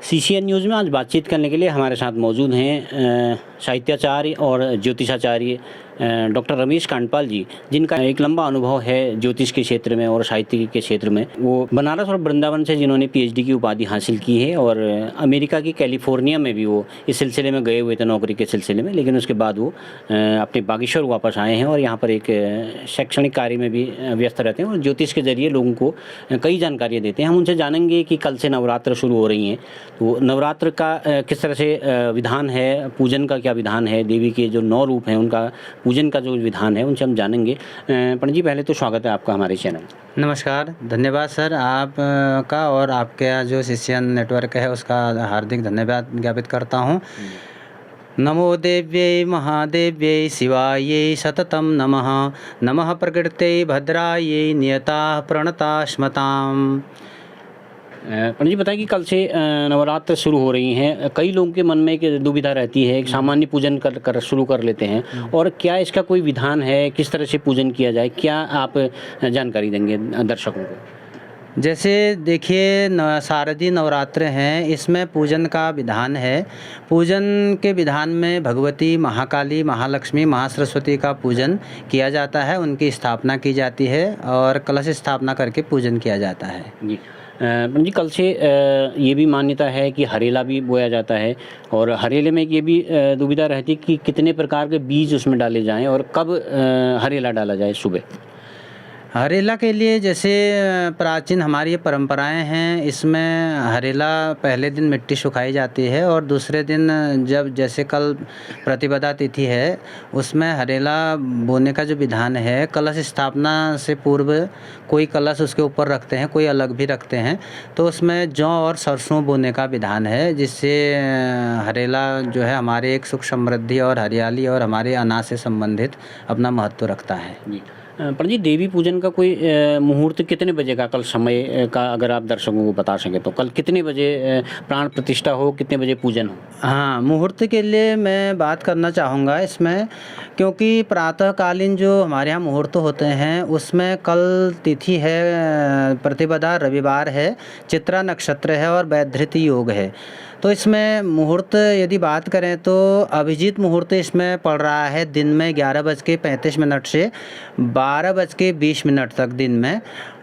CCN news में आज बातचीत करने के लिए हमारे साथ मौजूद हैं साहित्याचार्य और ज्योतिषाचार्य डॉक्टर रमेश कांडपाल जी, जिनका एक लंबा अनुभव है ज्योतिष के क्षेत्र में और साहित्य के क्षेत्र में। वो बनारस और वृंदावन से जिन्होंने पीएचडी की उपाधि हासिल की है और अमेरिका की कैलिफोर्निया में भी वो इस सिलसिले में गए हुए थे, नौकरी के सिलसिले में, लेकिन उसके बाद वो अपने बागेश्वर वापस आए हैं और यहाँ पर एक शैक्षणिक कार्य में भी व्यस्त रहते हैं और ज्योतिष के जरिए लोगों को कई जानकारियाँ देते हैं। हम उनसे जानेंगे कि कल से नवरात्र शुरू हो रही हैं, तो नवरात्र का किस तरह से विधान है, पूजन का क्या विधान है, देवी के जो 9 रूप हैं उनका पूजन का जो विधान है उनसे हम जानेंगे। पंडित जी, पहले तो स्वागत है आपका हमारे चैनल। नमस्कार, धन्यवाद सर आपका और आपके जो सीसीएन नेटवर्क है उसका हार्दिक धन्यवाद ज्ञापित करता हूँ। नमो देव्यै महादेव्यै शिवायै सततं नमः। नमः प्रकृत्यै भद्रायै नियताः प्रणतास्मताम्। पंडित जी, बताइए कि कल से नवरात्र शुरू हो रही हैं, कई लोगों के मन में एक दुविधा रहती है, एक सामान्य पूजन कर शुरू कर लेते हैं, और क्या इसका कोई विधान है, किस तरह से पूजन किया जाए, क्या आप जानकारी देंगे दर्शकों को? जैसे देखिए, शारदीय नवरात्र हैं, इसमें पूजन का विधान है। पूजन के विधान में भगवती महाकाली, महालक्ष्मी, महासरस्वती का पूजन किया जाता है, उनकी स्थापना की जाती है और कलश स्थापना करके पूजन किया जाता है। जी जी, कल से ये भी मान्यता है कि हरेला भी बोया जाता है, और हरेले में ये भी दुविधा रहती है कि कितने प्रकार के बीज उसमें डाले जाएं और कब हरेला डाला जाए सुबह। हरेला के लिए जैसे प्राचीन हमारी ये परंपराएं हैं, इसमें हरेला पहले दिन मिट्टी सुखाई जाती है और दूसरे दिन जब जैसे कल प्रतिपदा तिथि है उसमें हरेला बोने का जो विधान है, कलश स्थापना से पूर्व कोई कलश उसके ऊपर रखते हैं, कोई अलग भी रखते हैं, तो उसमें जौ और सरसों बोने का विधान है, जिससे हरेला जो है हमारे एक सुख समृद्धि और हरियाली और हमारे अनाज से संबंधित अपना महत्व रखता है। पर जी, देवी पूजन का कोई मुहूर्त कितने बजे का कल समय का अगर आप दर्शकों को बता सकें तो कल कितने बजे प्राण प्रतिष्ठा हो, कितने बजे पूजन हो? हाँ, मुहूर्त के लिए मैं बात करना चाहूँगा इसमें, क्योंकि प्रातःकालीन जो हमारे यहाँ मुहूर्त होते हैं उसमें कल तिथि है प्रतिपदा, रविवार है, चित्रा नक्षत्र है और वैधृति योग है। तो इसमें मुहूर्त यदि बात करें तो अभिजीत मुहूर्त इसमें पड़ रहा है दिन में 11:35 से 12:20 तक दिन में,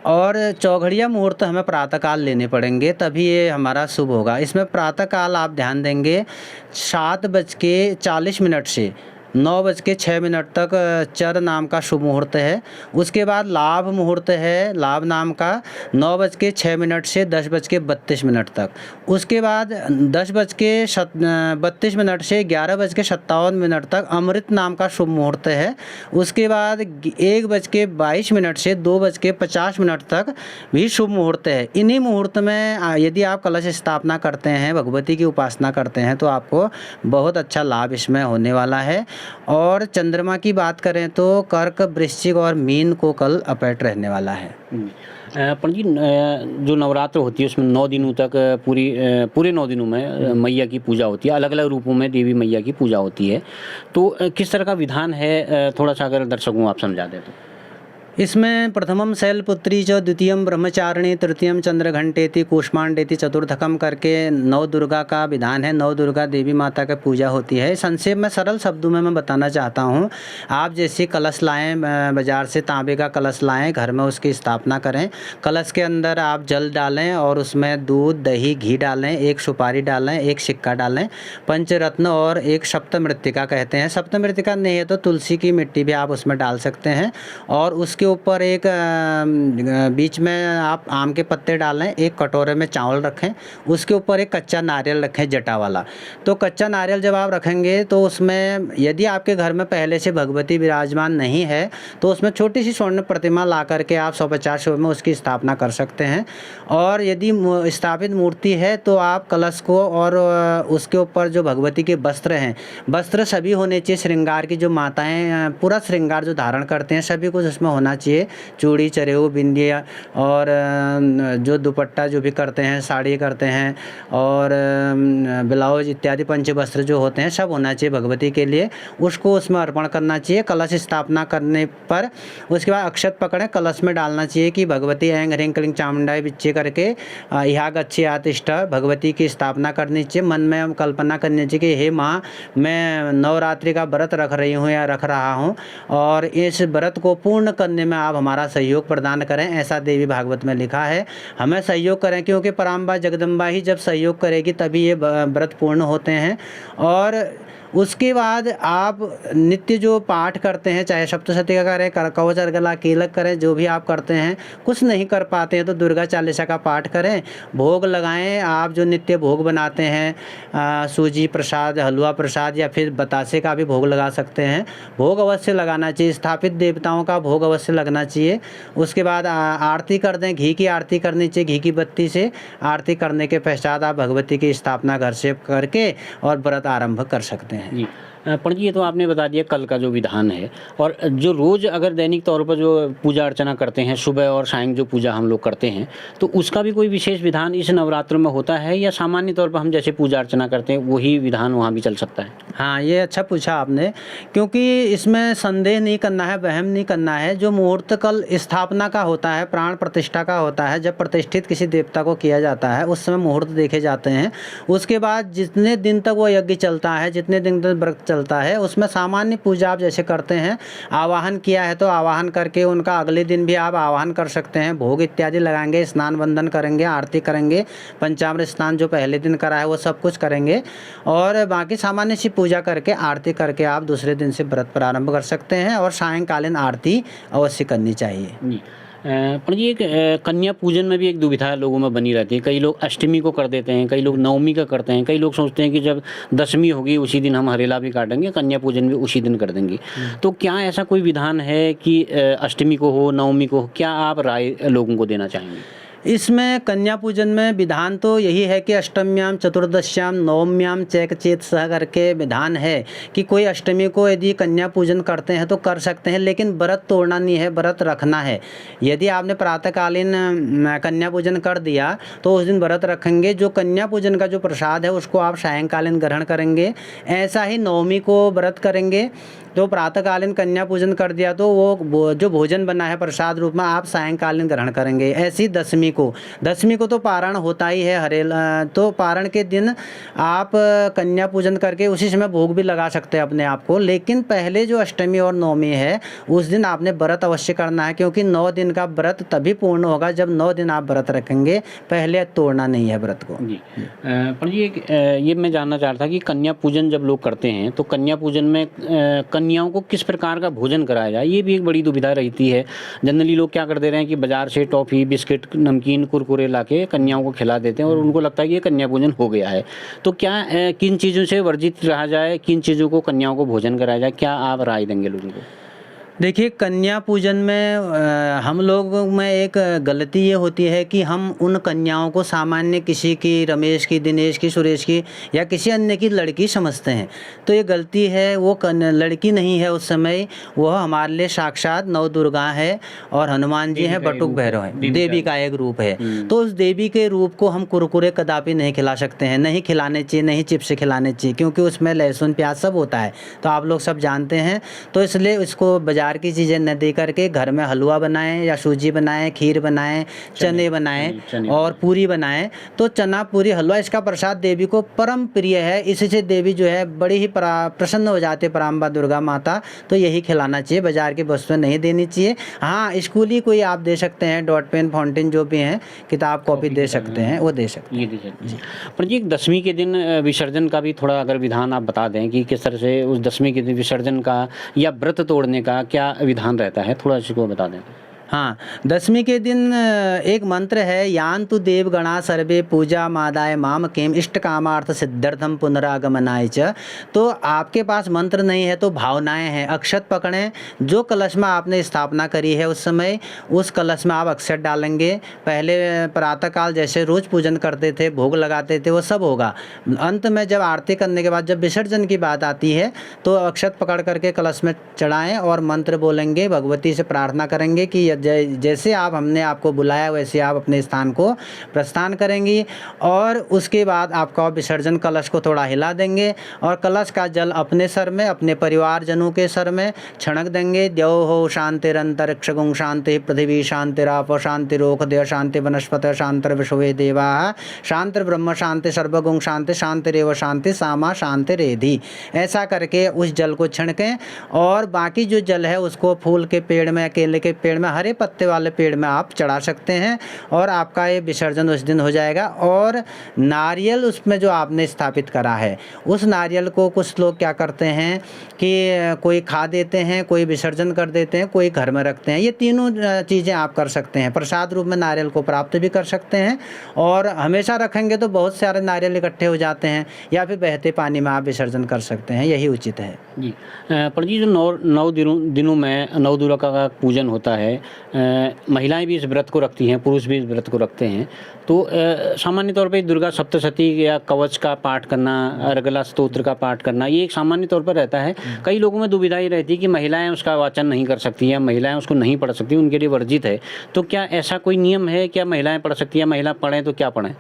और चौघड़िया मुहूर्त हमें प्रातःकाल लेने पड़ेंगे, तभी ये हमारा शुभ होगा। इसमें प्रातःकाल आप ध्यान देंगे 7:40 से 9:06 तक चर नाम का शुभ मुहूर्त है। उसके बाद लाभ मुहूर्त है, लाभ नाम का 9:06 से 10:32 तक। उसके बाद 10:32 से 11:57 तक अमृत नाम का शुभ मुहूर्त है। उसके बाद 1:22 से 2:50 तक भी शुभ मुहूर्त है। इन्हीं मुहूर्त में यदि आप कलश स्थापना करते हैं, भगवती की उपासना करते हैं, तो आपको बहुत अच्छा लाभ इसमें होने वाला है। और चंद्रमा की बात करें तो कर्क, वृश्चिक और मीन को कल अपेट रहने वाला है। पंडित जी, जो नवरात्र होती है उसमें 9 दिनों तक पूरे 9 दिनों में मैया की पूजा होती है, अलग अलग रूपों में देवी मैया की पूजा होती है, तो किस तरह का विधान है, थोड़ा सा अगर दर्शकों को आप समझा दें तो? इसमें प्रथमम शैलपुत्री च, द्वितीयम ब्रह्मचारिणी, तृतीयम चंद्रघंटेति, कूष्मांडेति, चतुर्थकम करके 9 दुर्गा का विधान है। 9 दुर्गा देवी माता की पूजा होती है। संक्षेप में सरल शब्दों में मैं बताना चाहता हूँ। आप जैसे कलश लाएं, बाज़ार से तांबे का कलश लाएं, घर में उसकी स्थापना करें, कलश के अंदर आप जल डालें और उसमें दूध, दही, घी डालें, एक सुपारी डालें, एक सिक्का डालें, पंचरत्न और एक सप्तमृत्तिका कहते हैं। सप्तमृत्तिका नहीं है तो तुलसी की मिट्टी भी आप उसमें डाल सकते हैं, और उसके ऊपर एक बीच में आप आम के पत्ते डालें, एक कटोरे में चावल रखें, उसके ऊपर एक कच्चा नारियल रखें जटा वाला। तो कच्चा नारियल जब आप रखेंगे तो उसमें यदि आपके घर में पहले से भगवती विराजमान नहीं है तो उसमें छोटी सी स्वर्ण प्रतिमा ला करके आप 150 रुपये में उसकी स्थापना कर सकते हैं। और यदि स्थापित मूर्ति है तो आप कलश को और उसके ऊपर जो भगवती के वस्त्र हैं, वस्त्र सभी होने चाहिए, श्रृंगार की जो माताएँ पूरा श्रृंगार जो धारण करते हैं सभी कुछ उसमें होना होना चाहिए। चूड़ी, चरेऊ, बिंदिया और जो दुपट्टा जो भी करते हैं, साड़ी करते हैं और ब्लाउज इत्यादि पंचवस्त्र जो होते हैं सब होना चाहिए भगवती के लिए। उसको उसमें अर्पण करना चाहिए। कलश स्थापना करने पर उसके बाद अक्षत पकड़े कलश में डालना चाहिए कि भगवती ऐं ह्रीं क्लीं चामुंडाय विच्चे करके यहाँ गच्छे आतिष्ठ भगवती की स्थापना करनी चाहिए। मन में कल्पना करनी चाहिए कि हे माँ, मैं नवरात्रि का व्रत रख रही हूँ या रख रहा हूँ और इस व्रत को पूर्ण करने में आप हमारा सहयोग प्रदान करें, ऐसा देवी भागवत में लिखा है। हमें सहयोग करें क्योंकि पराम्बा जगदम्बा ही जब सहयोग करेगी तभी ये व्रत पूर्ण होते हैं। और उसके बाद आप नित्य जो पाठ करते हैं, चाहे सप्तशती का करें, कवच अर्गला कीलक करें, जो भी आप करते हैं, कुछ नहीं कर पाते हैं तो दुर्गा चालीसा का पाठ करें, भोग लगाएं। आप जो नित्य भोग बनाते हैं, सूजी प्रसाद, हलवा प्रसाद या फिर बतासे का भी भोग लगा सकते हैं। भोग अवश्य लगाना चाहिए, स्थापित देवताओं का भोग अवश्य लगना चाहिए। उसके बाद आरती कर दें, घी की आरती करनी चाहिए, घी की बत्ती से आरती करने के पश्चात आप भगवती की स्थापना घर से करके और व्रत आरंभ कर सकते हैं। जी पंडित जी, ये तो आपने बता दिया कल का जो विधान है, और जो रोज़ अगर दैनिक तौर पर जो पूजा अर्चना करते हैं, सुबह और शाम जो पूजा हम लोग करते हैं, तो उसका भी कोई विशेष विधान इस नवरात्र में होता है या सामान्य तौर पर हम जैसे पूजा अर्चना करते हैं वही विधान वहाँ भी चल सकता है? हाँ, ये अच्छा पूछा आपने, क्योंकि इसमें संदेह नहीं करना है, वहम नहीं करना है। जो मुहूर्त कल स्थापना का होता है, प्राण प्रतिष्ठा का होता है, जब प्रतिष्ठित किसी देवता को किया जाता है उस समय मुहूर्त देखे जाते हैं। उसके बाद जितने दिन तक वो यज्ञ चलता है, जितने दिन तक व्रत चलता है, उसमें सामान्य पूजा आप जैसे करते हैं, आवाहन किया है तो आवाहन करके उनका अगले दिन भी आप आवाहन कर सकते हैं, भोग इत्यादि लगाएंगे, स्नान वंदन करेंगे, आरती करेंगे, पंचामृत स्नान जो पहले दिन करा है वो सब कुछ करेंगे और बाकी सामान्य सी पूजा करके आरती करके आप दूसरे दिन से व्रत प्रारंभ कर सकते हैं। और सायंकालीन आरती अवश्य करनी चाहिए। जी पंडित जी, एक कन्या पूजन में भी एक दुविधा लोगों में बनी रहती है। कई लोग अष्टमी को कर देते हैं, कई लोग नवमी का करते हैं, कई लोग सोचते हैं कि जब दशमी होगी उसी दिन हम हरेला भी काटेंगे, कन्या पूजन भी उसी दिन कर देंगे। तो क्या ऐसा कोई विधान है कि अष्टमी को हो, नवमी को हो? क्या आप राय लोगों को देना चाहेंगे? इसमें कन्या पूजन में विधान तो यही है कि अष्टम्याम, चतुर्दश्याम, नवम्याम चैक चेत सह करके विधान है कि कोई अष्टमी को यदि कन्या पूजन करते हैं तो कर सकते हैं, लेकिन व्रत तोड़ना नहीं है, व्रत रखना है। यदि आपने प्रातःकालीन कन्या पूजन कर दिया तो उस दिन व्रत रखेंगे। जो कन्या पूजन का जो प्रसाद है उसको आप सायंकालीन ग्रहण करेंगे। ऐसा ही नवमी को व्रत करेंगे, तो प्रातःकालीन कन्या पूजन कर दिया तो वो जो भोजन बना है प्रसाद रूप में आप सायंकालीन ग्रहण करेंगे। ऐसी दशमी को तो पारण होता ही है हरेला, तो पारण के दिन आप कन्या पूजन करके उसी समय भोग भी लगा सकते हैं अपने आप को। लेकिन पहले जो अष्टमी और नवमी है उस दिन आपने व्रत अवश्य करना है, क्योंकि 9 दिन का व्रत तभी पूर्ण होगा जब 9 दिन आप व्रत रखेंगे, पहले तोड़ना नहीं है व्रत को। जी पंडित जी, ये मैं जानना चाह रहा था कि कन्या पूजन जब लोग करते हैं तो कन्या पूजन में कन्याओं को किस प्रकार का भोजन कराया जाए, ये भी एक बड़ी दुविधा रहती है। जनरली लोग क्या कर दे रहे हैं कि बाजार से टॉफ़ी, बिस्किट, नमकीन, कुरकुरे लाके कन्याओं को खिला देते हैं और उनको लगता है कि ये कन्या पूजन हो गया है। तो क्या किन चीज़ों से वर्जित रहा जाए, किन चीज़ों को कन्याओं को भोजन कराया जाए, क्या आप राय देंगे लोगों को? देखिए, कन्या पूजन में हम लोगों में एक गलती ये होती है कि हम उन कन्याओं को सामान्य किसी की, रमेश की, दिनेश की, सुरेश की या किसी अन्य की लड़की समझते हैं। तो ये गलती है, वो लड़की नहीं है उस समय, वह हमारे लिए साक्षात नव दुर्गा है और हनुमान जी हैं, बटुक भैरव है, देवी का एक रूप है। तो उस देवी के रूप को हम कुरकुरे कदापि नहीं खिला सकते हैं, नहीं खिलाने चाहिए, नहीं चिप्स खिलाने चाहिए, क्योंकि उसमें लहसुन प्याज सब होता है, तो आप लोग सब जानते हैं। तो इसलिए इसको बाजार की चीज़ें न दे करके घर में हलवा बनाएं या सूजी बनाएं, खीर बनाएं, चने बनाएं और पूरी बनाएं। तो चना, पूरी, हलवा, इसका प्रसाद देवी को परम प्रिय है। इससे देवी जो है बड़ी ही प्रसन्न हो जाते हैं, पराम्बा दुर्गा माता। तो यही खिलाना चाहिए, बाजार की वस्तुएं नहीं देनी चाहिए। हाँ, स्कूली कोई आप दे सकते हैं, डॉट पेन, फाउंटेन जो भी हैं, किताब कॉपी दे सकते हैं, वो दे सकते हैं। पर जी, दशमी के दिन विसर्जन का भी थोड़ा अगर विधान आप बता दें कि किस तरह से उस दशमी के दिन विसर्जन का या व्रत तोड़ने का क्या विधान रहता है, थोड़ा इसको बता दें। हाँ, दशमी के दिन एक मंत्र है, यान्तु देवगणा सर्वे पूजा मादाय माम केम इष्ट कामार्थ सिद्ध्यर्थम पुनरागमनाय च। तो आपके पास मंत्र नहीं है तो भावनाएं हैं, अक्षत पकड़ें, जो कलश में आपने स्थापना करी है उस समय उस कलश में आप अक्षत डालेंगे। पहले प्रातःकाल जैसे रोज पूजन करते थे, भोग लगाते थे, वो सब होगा। अंत में जब आरती करने के बाद जब विसर्जन की बात आती है तो अक्षत पकड़ करके कलश में चढ़ाएं और मंत्र बोलेंगे, भगवती से प्रार्थना करेंगे कि जैसे आप हमने आपको बुलाया वैसे आप अपने स्थान को प्रस्थान करेंगी। और उसके बाद आपका विसर्जन कलश को थोड़ा हिला देंगे और कलश का जल अपने सर में, अपने परिवारजनों के सर में छणक देंगे। द्यौ हो शांतिरंतरिक्ष गुं शांति पृथ्वी शांतिराप शांति रोक देव शांति वनस्पत शांतिर विश्वे देवा शांतिर ब्रह्म शांति सर्वगुण शांति शांतिरेव शांति सामा शांति रेधि। ऐसा करके उस जल को छिड़कें और बाकी जो जल है उसको फूल के पेड़ में, केले के पेड़ में, हरे पत्ते वाले पेड़ में आप चढ़ा सकते हैं और आपका ये विसर्जन उस दिन हो जाएगा। और नारियल उसमें जो आपने स्थापित करा है उस नारियल को कुछ लोग क्या करते हैं कि कोई खा देते हैं, कोई विसर्जन कर देते हैं, कोई घर में रखते हैं। ये तीनों चीज़ें आप कर सकते हैं। प्रसाद रूप में नारियल को प्राप्त भी कर सकते हैं और हमेशा रखेंगे तो बहुत सारे नारियल इकट्ठे हो जाते हैं, या फिर बहते पानी में आप विसर्जन कर सकते हैं, यही उचित है। जी पर जी, जो नौ दिनों में नौ दुर्गा का पूजन होता है, महिलाएं भी इस व्रत को रखती हैं, पुरुष भी इस व्रत को रखते हैं। तो सामान्य तौर पे दुर्गा सप्तशती या कवच का पाठ करना, अर्गला स्तोत्र का पाठ करना, ये एक सामान्य तौर पर रहता है। कई लोगों में दुविधा ही रहती है कि महिलाएं उसका वाचन नहीं कर सकती या महिलाएं उसको नहीं पढ़ सकती, उनके लिए वर्जित है। तो क्या ऐसा कोई नियम है, क्या महिलाएं पढ़ सकती हैं? महिला पढ़ें तो क्या पढ़ें?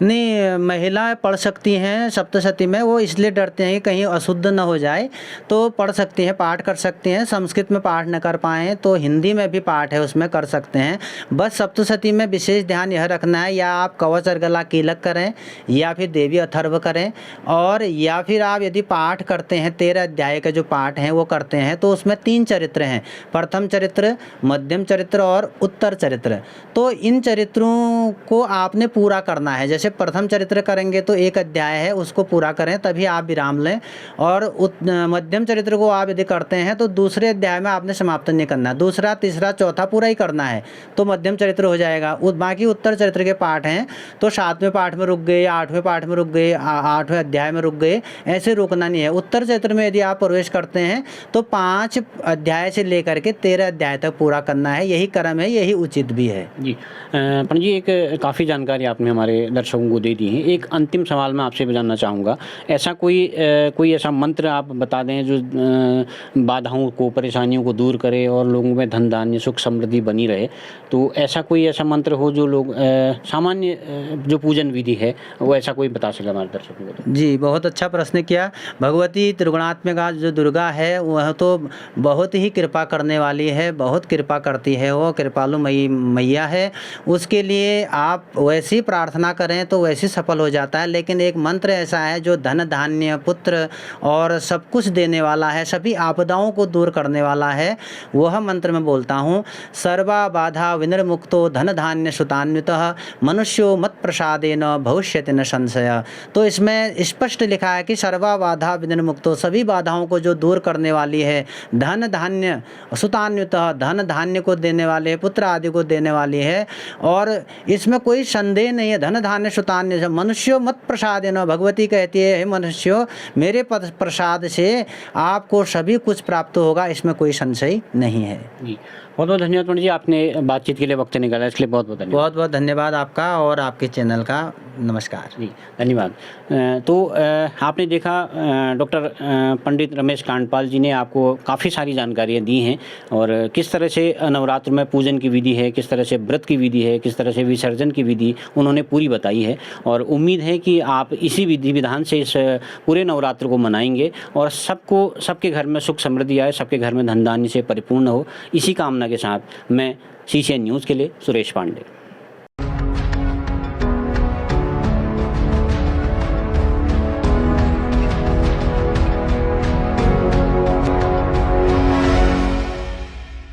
नहीं, महिलाएं पढ़ सकती हैं सप्तशती में, वो इसलिए डरते हैं कि कहीं अशुद्ध न हो जाए, तो पढ़ सकती हैं, पाठ कर सकती हैं। संस्कृत में पाठ न कर पाएँ तो हिंदी में भी पाठ है, उसमें कर सकते हैं। बस सप्तशती में विशेष ध्यान यह रखना है, या आप कवच अर्गला कीलक करें या फिर देवी अथर्व करें, और या फिर आप यदि पाठ करते हैं 13 अध्याय के जो पाठ हैं वो करते हैं तो उसमें 3 चरित्र हैं, प्रथम चरित्र, मध्यम चरित्र और उत्तर चरित्र। तो इन चरित्रों को आपने पूरा करना है। जैसे प्रथम चरित्र करेंगे तो 1 अध्याय है, उसको पूरा करें तभी आप विराम लें। और मध्यम चरित्र को आप यदि करते हैं तो दूसरे अध्याय में आपने समाप्त नहीं करना, दूसरा, तीसरा, चौथा पूरा ही करना है, तो मध्यम चरित्र हो जाएगा। बाकी उत्तर चरित्र के पाठ हैं तो 7वें पाठ में रुक गए, 8वें पाठ में रुक गए, 8वें अध्याय में रुक गए, ऐसे रुकना नहीं है। उत्तर चरित्र में यदि आप प्रवेश करते हैं तो 5 अध्याय से लेकर के 13 अध्याय तक पूरा करना है, यही क्रम है, यही उचित भी है। जी पंडित जी, एक काफ़ी जानकारी आपने हमारे दर्शकों को दे दी है। एक अंतिम सवाल मैं आपसे जानना चाहूँगा, ऐसा कोई ऐसा मंत्र आप बता दें जो बाधाओं को, परेशानियों को दूर करे और लोगों में धन धान्य सुख समृद्धि बनी रहे। तो ऐसा मंत्र हो जो लोग सामान्य जो पूजन विधि है वो ऐसा कोई बता सके हमारे दर्शकों को? जी, बहुत अच्छा प्रश्न किया। भगवती त्रिगुणात्मिका जो दुर्गा है वह तो बहुत ही कृपा करने वाली है, बहुत कृपा करती है, वो कृपालु मैया है। उसके लिए आप वैसी प्रार्थना करें तो वैसे सफल हो जाता है। लेकिन एक मंत्र ऐसा है जो धन धान्य पुत्र और सब कुछ देने वाला है, सभी आपदाओं को दूर करने वाला है। वह मंत्र मैं बोलता हूँ, सर्वा बाधा विनिर्मुक्तो धन धान्य सुतान्वितः मनुष्यो मत प्रसादेन भविष्यति न संशय। तो इसमें स्पष्ट लिखा है कि सर्वा बाधा विनिर्मुक्तो, सभी बाधाओं को जो दूर करने वाली है, धन धान्य सुतान्वितः, धन धान्य को देने वाले, पुत्र आदि को देने वाली है। और इसमें कोई संदेह नहीं है, धन धान्य सुतान्य, मनुष्यो मत प्रसाद न, भगवती कहती है, हे मनुष्यो मेरे प्रसाद से आपको सभी कुछ प्राप्त होगा, इसमें कोई संशय नहीं है। जी, बहुत बहुत धन्यवाद पंडित जी, आपने बातचीत के लिए वक्त निकाला, इसके लिए बहुत बहुत धन्यवाद। बहुत बहुत धन्यवाद आपका और आपके चैनल का। नमस्कार जी, धन्यवाद। तो आपने देखा डॉक्टर पंडित रमेश कांडपाल जी ने आपको काफ़ी सारी जानकारियाँ दी हैं, और किस तरह से नवरात्र में पूजन की विधि है, किस तरह से व्रत की विधि है, किस तरह से विसर्जन की विधि उन्होंने पूरी बताई है। और उम्मीद है कि आप इसी विधि विधान से इस पूरे नवरात्र को मनाएंगे और सबके घर में सुख समृद्धि आए, सबके घर में धन धान्य से परिपूर्ण हो। इसी कामना के साथ मैं CCN न्यूज़ के लिए सुरेश पांडे।